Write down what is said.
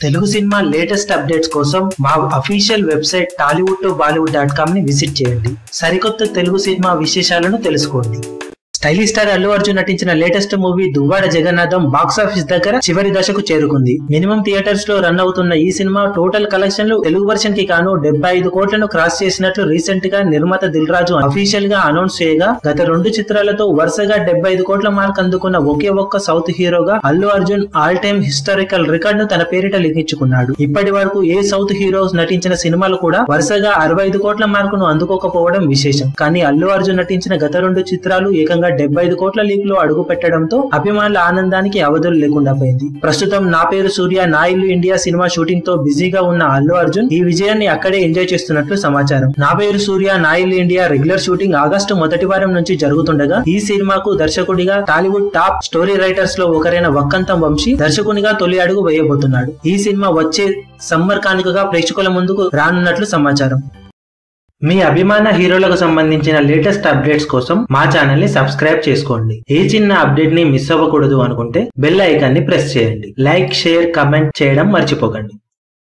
Telugu cinema latest updates కోసం మా official website tollywood2bollywood.com ని విజిట్ చేయండి. సరికొత్త తెలుగు సినిమా విశేషాలను తెలుసుకోండి. స్టైలిష్ స్టార్ అల్లు అర్జున్ నటించిన latest movie Duvvada Jagannatham box office దగ్గర చివరి దశకు చేరుకుంది. మినిమం థియేటర్స్ లో రన్ అవుతున్న ఈ సినిమా టోటల్ కలెక్షన్లు తెలుగు వర్షన్ కి కాను 75 కోట్లను క్రాస్ చేసినట్లు రీసెంట్ గా నిర్మాత దిల్ రాజు అఫీషియల్ గా అనౌన్స్ చేయగా, గత 2 చిత్రాలతో వరుసగా 75 కోట్ల మార్క్ అందుకున్న ఒకే ఒక్క సౌత్ హీరోగా Allu Arjun all time historical record ను తన పేరిట లిఖించుకున్నాడు. ఇప్పటి వరకు ఏ సౌత్ హీరోస్ నటించిన సినిమాలు కూడా వరుసగా 65 కోట్ల మార్కును అందుకోకపోవడం విశేషం. కానీ అల్లు అర్జున్ నటించిన గత 2 చిత్రాలు ఏకంగా 75 కోట్ల లీగ్ లో అడుగు పెట్టడంతో అభిమానుల ఆనందానికి అవధులు లేకుండా పోయింది. ప్రస్తుతం నా పేరు సూర్య నా ఇల్లు ఇండియా సినిమా షూటింగ్ తో బిజీగా ఉన్న అల్లు అర్జున్ ఈ విజయాన్ని అక్కడే ఎంజాయ్ చేస్తున్నట్లు సమాచారం. నా పేరు సూర్య నా ఇల్లు ఇండియా రెగ్యులర్ షూటింగ్ ఆగస్టు మొదటి వారం నుంచి జరుగుతుండగా, ఈ సినిమాకు దర్శకుడిగా టాలీవుడ్ టాప్ స్టోరీ రైటర్స్ లో ఒకరైన వక్కంతం వంశీ దర్శకునిగా తొలి అడుగు వేయబోతున్నాడు. ఈ సినిమా వచ్చే సమ్మర్ కానుకగా ప్రేక్షకుల ముందుకు రానున్నట్లు సమాచారం. మీ అభిమాన హీరోలకు సంబంధించిన లేటెస్ట్ అప్డేట్స్ కోసం మా ఛానల్ ని సబ్స్క్రైబ్ చేసుకోండి. ఏ చిన్న అప్డేట్ ని మిస్ అవ్వకూడదు అనుకుంటే బెల్ ఐకాన్ ని ప్రెస్ చేయండి. లైక్, షేర్, కమెంట్ చేయడం మర్చిపోకండి.